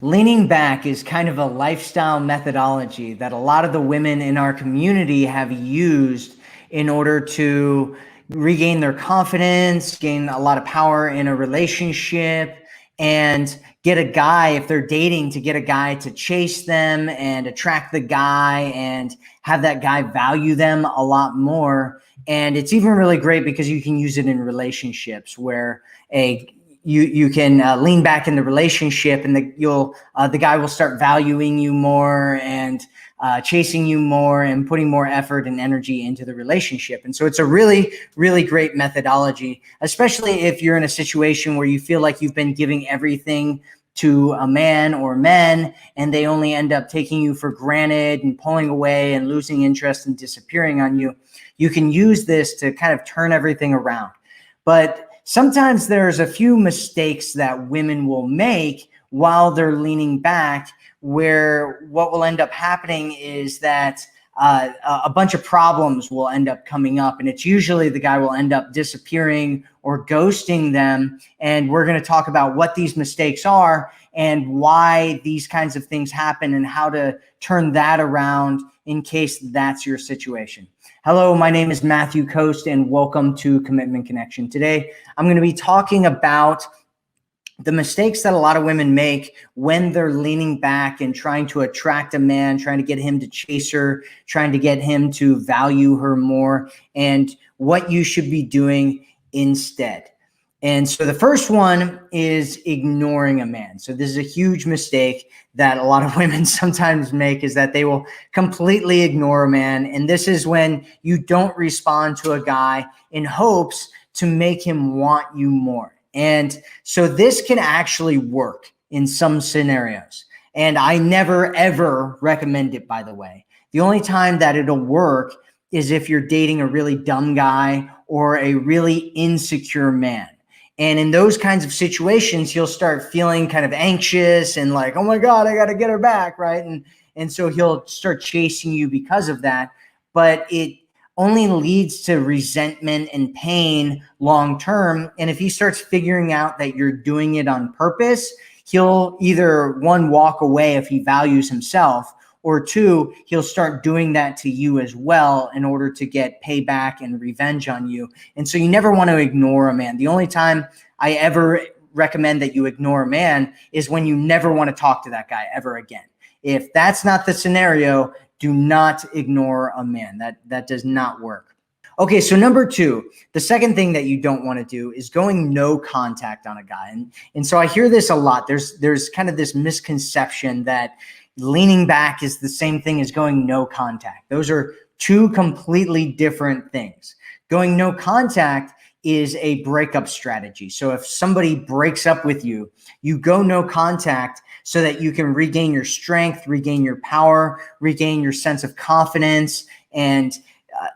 Leaning back is kind of a lifestyle methodology that a lot of the women in our community have used in order to regain their confidence, gain a lot of power in a relationship, and get a guy, if they're dating, to get a guy to chase them and attract the guy and have that guy value them a lot more. And it's even really great because you can use it in relationships where you can lean back in the relationship, and the guy will start valuing you more and chasing you more and putting more effort and energy into the relationship. And so it's a really, really great methodology, especially if you're in a situation where you feel like you've been giving everything to a man or men, and they only end up taking you for granted and pulling away and losing interest and disappearing on you. You can use this to kind of turn everything around. But sometimes there's a few mistakes that women will make while they're leaning back, where what will end up happening is that a bunch of problems will end up coming up, and it's usually the guy will end up disappearing or ghosting them. And we're going to talk about what these mistakes are and why these kinds of things happen and how to turn that around in case that's your situation. Hello, my name is Matthew Coast, and welcome to Commitment Connection. Today, I'm going to be talking about the mistakes that a lot of women make when they're leaning back and trying to attract a man, trying to get him to chase her, trying to get him to value her more, and what you should be doing instead. And so the first one is ignoring a man. So this is a huge mistake that a lot of women sometimes make, is that they will completely ignore a man. And this is when you don't respond to a guy in hopes to make him want you more. And so this can actually work in some scenarios. And I never, ever recommend it, by the way. The only time that it'll work is if you're dating a really dumb guy or a really insecure man. And in those kinds of situations, he'll start feeling kind of anxious and like, oh my God, I got to get her back, right? And so he'll start chasing you because of that. But it only leads to resentment and pain long term. And if he starts figuring out that you're doing it on purpose, he'll either, one, walk away if he values himself, or two, he'll start doing that to you as well in order to get payback and revenge on you. And so you never want to ignore a man. The only time I ever recommend that you ignore a man is when you never want to talk to that guy ever again. If that's not the scenario, do not ignore a man. That does not work. Okay, so number two, the second thing that you don't want to do is going no contact on a guy. And so I hear this a lot. There's kind of this misconception that leaning back is the same thing as going no contact. Those are two completely different things. Going no contact is a breakup strategy. So if somebody breaks up with you, you go no contact so that you can regain your strength, regain your power, regain your sense of confidence, and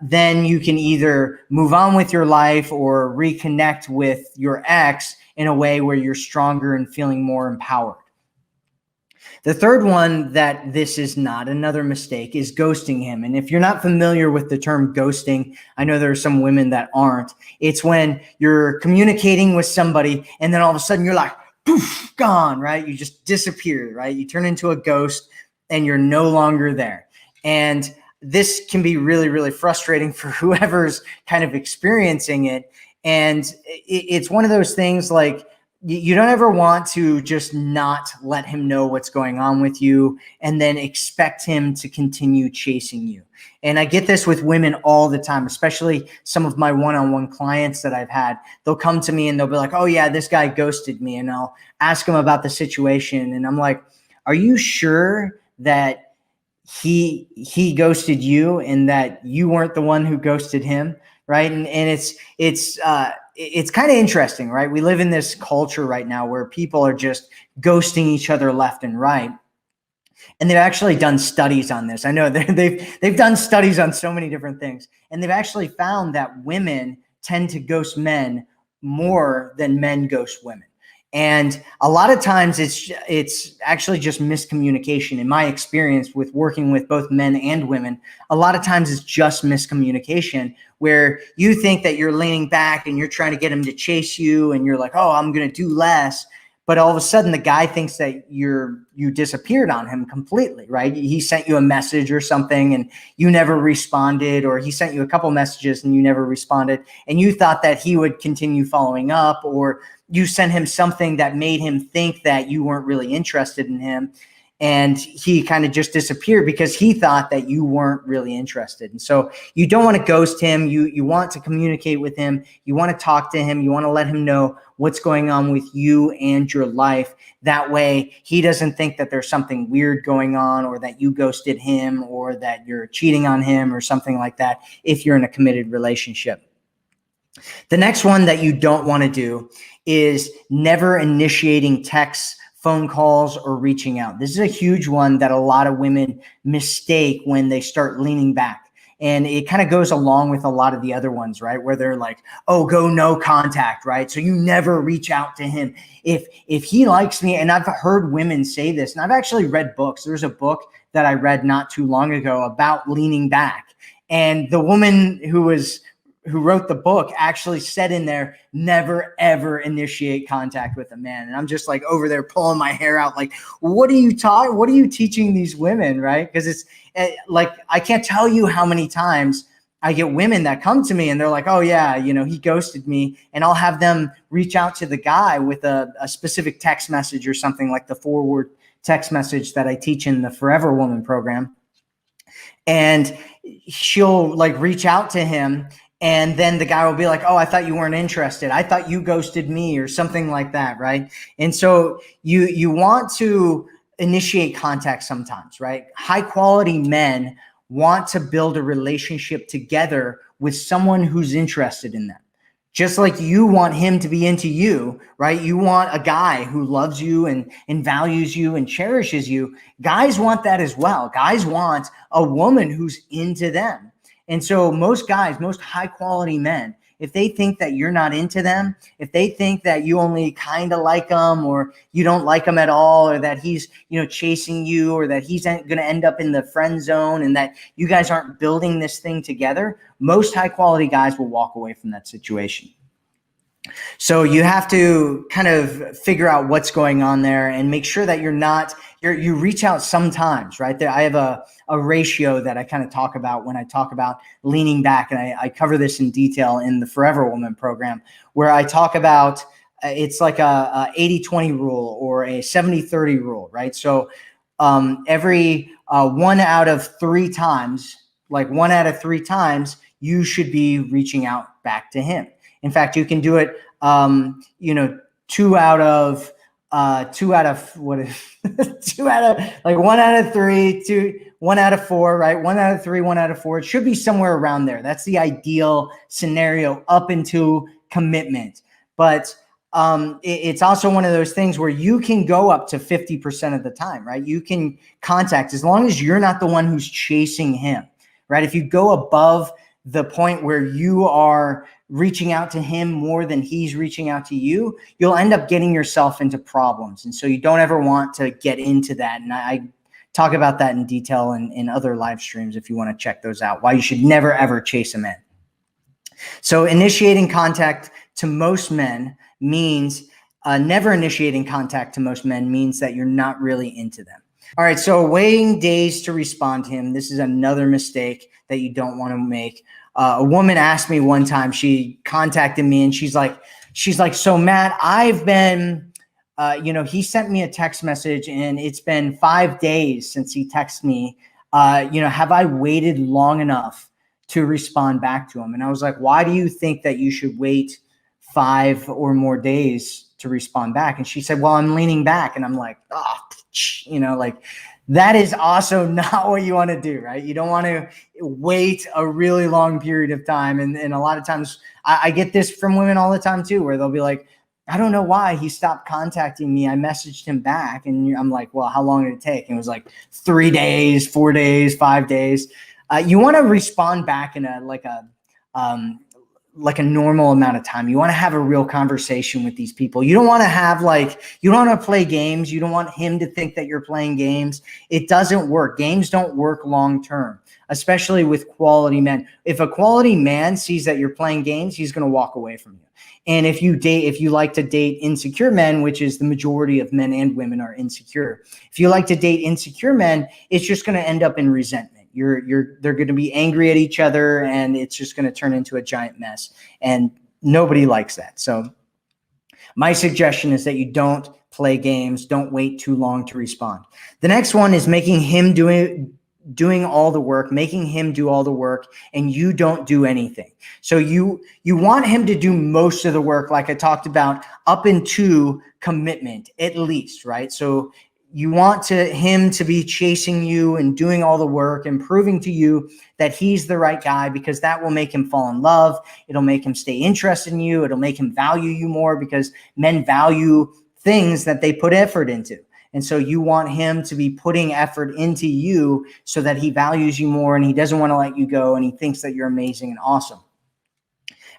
then you can either move on with your life or reconnect with your ex in a way where you're stronger and feeling more empowered. The third one that this is not another mistake is ghosting him. And if you're not familiar with the term ghosting, I know there are some women that aren't. It's when you're communicating with somebody and then all of a sudden you're like, poof, gone, right? You just disappear, right? You turn into a ghost and you're no longer there. And this can be really, really frustrating for whoever's kind of experiencing it. And it's one of those things like, you don't ever want to just not let him know what's going on with you and then expect him to continue chasing you. And I get this with women all the time, especially some of my one-on-one clients that I've had. They'll come to me and they'll be like, oh yeah, this guy ghosted me. And I'll ask them about the situation. And I'm like, are you sure that he ghosted you and that you weren't the one who ghosted him? Right. And it's kind of interesting, right? We live in this culture right now where people are just ghosting each other left and right. And they've actually done studies on this. I know they've done studies on so many different things. And they've actually found that women tend to ghost men more than men ghost women. And a lot of times it's actually just miscommunication. In my experience with working with both men and women, a lot of times it's just miscommunication where you think that you're leaning back and you're trying to get him to chase you and you're like, oh, I'm going to do less. but all of a sudden the guy thinks that you disappeared on him completely, right? He sent you a message or something and you never responded, or he sent you a couple messages and you never responded, and you thought that he would continue following up, or you sent him something that made him think that you weren't really interested in him, and he kind of just disappeared because he thought that you weren't really interested. And so you don't want to ghost him. You want to communicate with him. You want to talk to him. You want to let him know what's going on with you and your life. That way he doesn't think that there's something weird going on, or that you ghosted him, or that you're cheating on him or something like that, if you're in a committed relationship. The next one that you don't want to do is never initiating texts, phone calls, or reaching out. This is a huge one that a lot of women mistake when they start leaning back. And it kind of goes along with a lot of the other ones, right? Where they're like, oh, go no contact, right? So you never reach out to him. If he likes me, and I've heard women say this, and I've actually read books. There's a book that I read not too long ago about leaning back. And the woman who wrote the book actually said in there, never, ever initiate contact with a man. And I'm just like over there pulling my hair out, like, what are you teaching these women, right? Because it's like, I can't tell you how many times I get women that come to me and they're like, oh yeah, he ghosted me. And I'll have them reach out to the guy with a specific text message or something, like the forward text message that I teach in the Forever Woman program. And she'll like reach out to him, and then the guy will be like, oh, I thought you weren't interested. I thought you ghosted me, or something like that, right? And so you want to initiate contact sometimes, right? High quality men want to build a relationship together with someone who's interested in them. Just like you want him to be into you, right? You want a guy who loves you and values you and cherishes you. Guys want that as well. Guys want a woman who's into them. And so most guys, most high quality men, if they think that you're not into them, if they think that you only kind of like them, or you don't like him at all, or that he's, chasing you, or that he's going to end up in the friend zone, and that you guys aren't building this thing together, most high quality guys will walk away from that situation. So you have to kind of figure out what's going on there and make sure that you reach out sometimes, right? There, I have a ratio that I kind of talk about when I talk about leaning back. And I cover this in detail in the Forever Woman program, where I talk about, it's like a 80-20 rule, or a 70-30 rule, right? So every 1 out of 3 times, you should be reaching out back to him. In fact, you can do it, 2 out of 1 out of 3, 1 out of 4, right? 1 out of 3, 1 out of 4. It should be somewhere around there. That's the ideal scenario up into commitment. But it's also one of those things where you can go up to 50% of the time, right? You can contact, as long as you're not the one who's chasing him, right? If you go above the point where you are reaching out to him more than he's reaching out to you, you'll end up getting yourself into problems. And so you don't ever want to get into that. And I talk about that in detail in other live streams if you want to check those out, why you should never, ever chase a man. So initiating contact to most men means never initiating contact to most men means that you're not really into them. All right, so waiting days to respond to him. This is another mistake that you don't want to make. A woman asked me one time, she contacted me and she's like, so Matt, I've been, he sent me a text message and it's been 5 days since he texted me. Have I waited long enough to respond back to him? And I was like, why do you think that you should wait 5 or more days to respond back? And she said, well, I'm leaning back. And I'm like, that is also not what you want to do, right? You don't want to wait a really long period of time. And a lot of times I get this from women all the time too, where they'll be like, I don't know why he stopped contacting me. I messaged him back. And I'm like, well, how long did it take? And it was like 3 days, 4 days, 5 days. You want to respond back in like a normal amount of time. You want to have a real conversation with these people. You don't want to have you don't want to play games. You don't want him to think that you're playing games. It doesn't work. Games don't work long term, especially with quality men. If a quality man sees that you're playing games, he's going to walk away from you. And if you like to date insecure men, which is the majority of men and women are insecure. If you like to date insecure men, it's just going to end up in resentment. They're going to be angry at each other, and it's just going to turn into a giant mess. And nobody likes that. So my suggestion is that you don't play games. Don't wait too long to respond. The next one is making him doing all the work, making him do all the work, and you don't do anything. So you want him to do most of the work, like I talked about, up into commitment, at least, right? So you want him to be chasing you and doing all the work and proving to you that he's the right guy, because that will make him fall in love. It'll make him stay interested in you. It'll make him value you more, because men value things that they put effort into. And so you want him to be putting effort into you so that he values you more and he doesn't want to let you go and he thinks that you're amazing and awesome.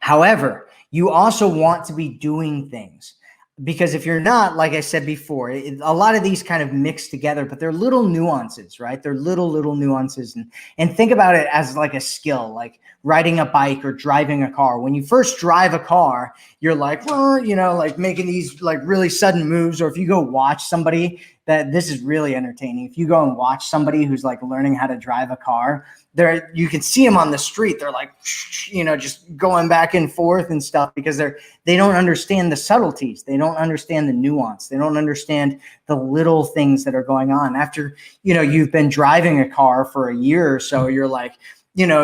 However, you also want to be doing things. Because if you're not, like I said before, a lot of these kind of mix together, but they're little nuances, right? They're little nuances. And think about it as like a skill, like riding a bike or driving a car. When you first drive a car, you're like, well, like making these like really sudden moves. Or if you go watch somebody, that this is really entertaining. If you go and watch somebody who's like learning how to drive a car, you can see them on the street. They're like, just going back and forth and stuff, because they don't understand the subtleties. They don't understand the nuance. They don't understand the little things that are going on. After, you've been driving a car for a year or so, you're like,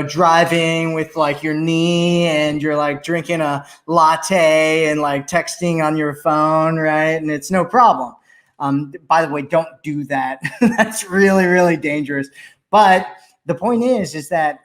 driving with like your knee and you're like drinking a latte and like texting on your phone, right? And it's no problem. By the way, don't do that. That's really, really dangerous. But the point is that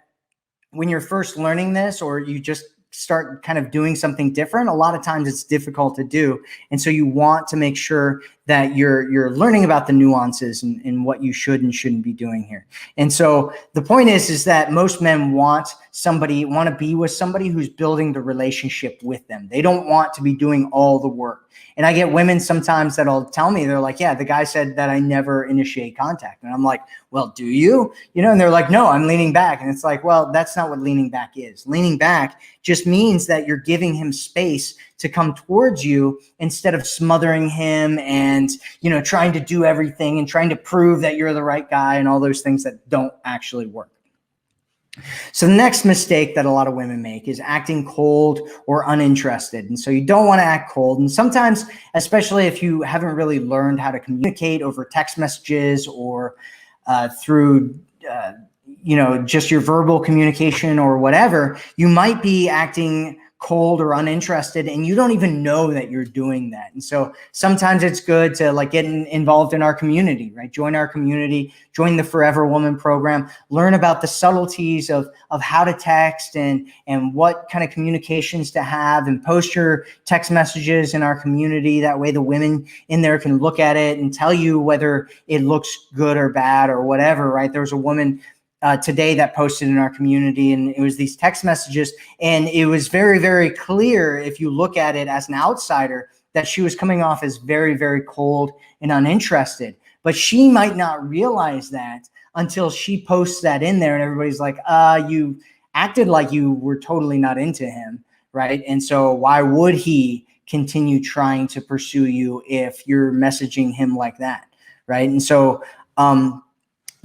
when you're first learning this, or you just start kind of doing something different, a lot of times it's difficult to do. And so you want to make sure that you're learning about the nuances and what you should and shouldn't be doing here. And so the point is that most men want to be with somebody who's building the relationship with them. They don't want to be doing all the work. And I get women sometimes that'll tell me, they're like, yeah, the guy said that I never initiate contact. And I'm like, well, do you? And they're like, no, I'm leaning back. And it's like, well, that's not what leaning back is. Leaning back just means that you're giving him space to come towards you instead of smothering him and, trying to do everything and trying to prove that you're the right guy and all those things that don't actually work. So the next mistake that a lot of women make is acting cold or uninterested. And so you don't want to act cold. And sometimes, especially if you haven't really learned how to communicate over text messages or through, just your verbal communication or whatever, you might be acting cold or uninterested and you don't even know that you're doing that. And so sometimes it's good to like get involved in our community, right? Join our community, join the Forever Woman program, learn about the subtleties of how to text and what kind of communications to have, and post your text messages in our community. That way the women in there can look at it and tell you whether it looks good or bad or whatever, right? There was a woman today that posted in our community, and it was these text messages, and it was very, very clear, if you look at it as an outsider, that she was coming off as very, very cold and uninterested. But she might not realize that until she posts that in there, and everybody's like, you acted like you were totally not into him, right? And so why would he continue trying to pursue you if you're messaging him like that, right? And so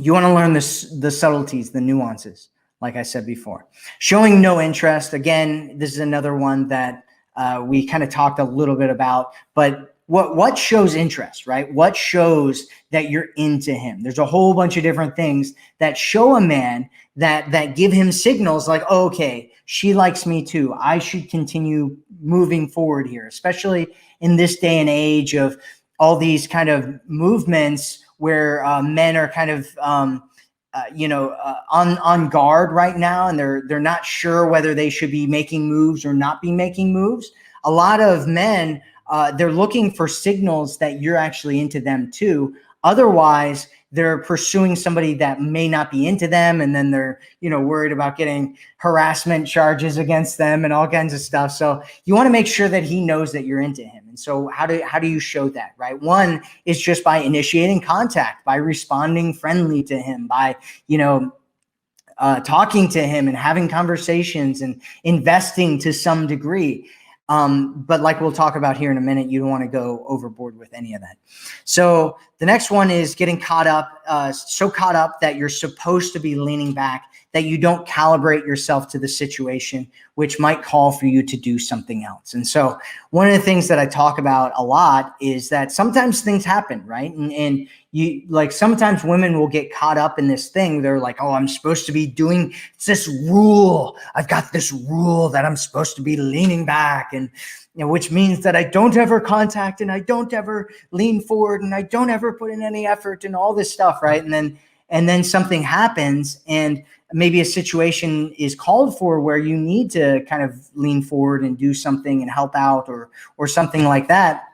you want to learn the subtleties, the nuances, like I said before. Showing no interest, again, this is another one that we kind of talked a little bit about, but what shows interest, right? What shows that you're into him? There's a whole bunch of different things that show a man that give him signals like, oh, okay, she likes me too. I should continue moving forward here, especially in this day and age of all these kind of movements where men are kind of, on guard right now, and they're not sure whether they should be making moves or not be making moves. A lot of men, they're looking for signals that you're actually into them too. Otherwise, they're pursuing somebody that may not be into them, and then they're, worried about getting harassment charges against them and all kinds of stuff. So you want to make sure that he knows that you're into him. And so how do you show that, right? One is just by initiating contact, by responding friendly to him, by, talking to him and having conversations and investing to some degree. But like we'll talk about here in a minute, you don't want to go overboard with any of that. So the next one is getting caught up, so caught up that you're supposed to be leaning back, that you don't calibrate yourself to the situation, which might call for you to do something else. And so one of the things that I talk about a lot is that sometimes things happen, right? And you, like, sometimes women will get caught up in this thing. They're like, oh, I'm supposed to be doing this rule. I've got this rule that I'm supposed to be leaning back, and which means that I don't ever contact, and I don't ever lean forward, and I don't ever put in any effort and all this stuff, right? And then something happens, and maybe a situation is called for where you need to kind of lean forward and do something and help out or something like that.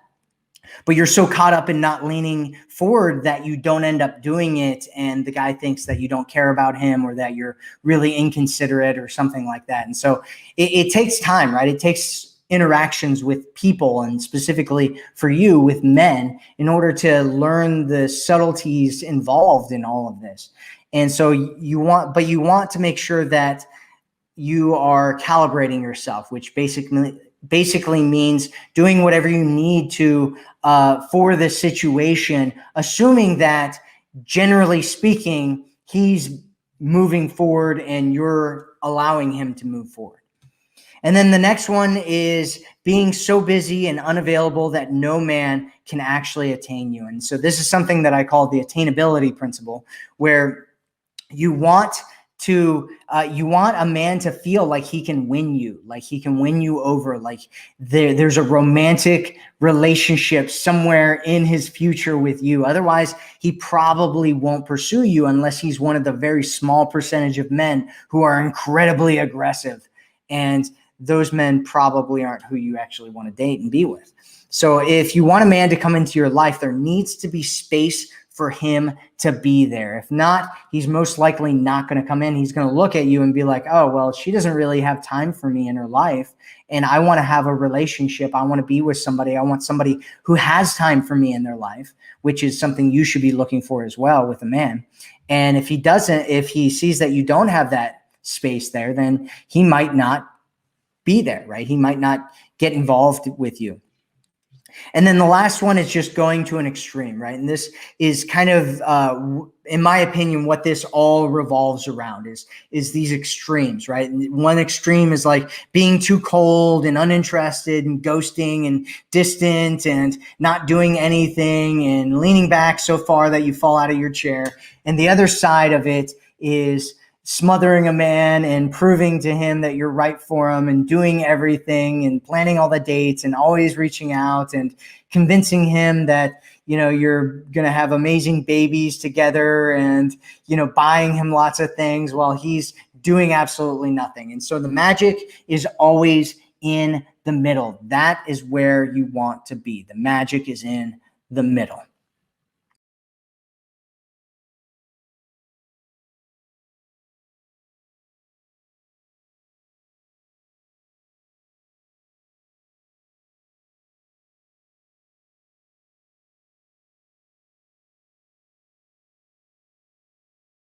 But you're so caught up in not leaning forward that you don't end up doing it. And the guy thinks that you don't care about him, or that you're really inconsiderate or something like that. And so it takes time, right? It takes interactions with people, and specifically for you with men, in order to learn the subtleties involved in all of this. And so you want to make sure that you are calibrating yourself, which basically means doing whatever you need to for the situation, assuming that, generally speaking, he's moving forward and you're allowing him to move forward. And then the next one is being so busy and unavailable that no man can actually attain you. And so this is something that I call the attainability principle, where you want a man to feel like he can win you, like he can win you over, like there's a romantic relationship somewhere in his future with you. Otherwise, he probably won't pursue you, unless he's one of the very small percentage of men who are incredibly aggressive. And those men probably aren't who you actually want to date and be with. So if you want a man to come into your life, there needs to be space for him to be there. If not, he's most likely not going to come in. He's going to look at you and be like, oh, well, she doesn't really have time for me in her life, and I want to have a relationship. I want to be with somebody. I want somebody who has time for me in their life, which is something you should be looking for as well with a man. And if he sees that you don't have that space there, then he might not be there, right? He might not get involved with you. And then the last one is just going to an extreme, right? And this is kind of, in my opinion, what this all revolves around is these extremes, right? And one extreme is like being too cold and uninterested and ghosting and distant and not doing anything and leaning back so far that you fall out of your chair. And the other side of it is smothering a man and proving to him that you're right for him, and doing everything and planning all the dates and always reaching out and convincing him that, you're going to have amazing babies together, and, buying him lots of things while he's doing absolutely nothing. And so the magic is always in the middle. That is where you want to be. The magic is in the middle.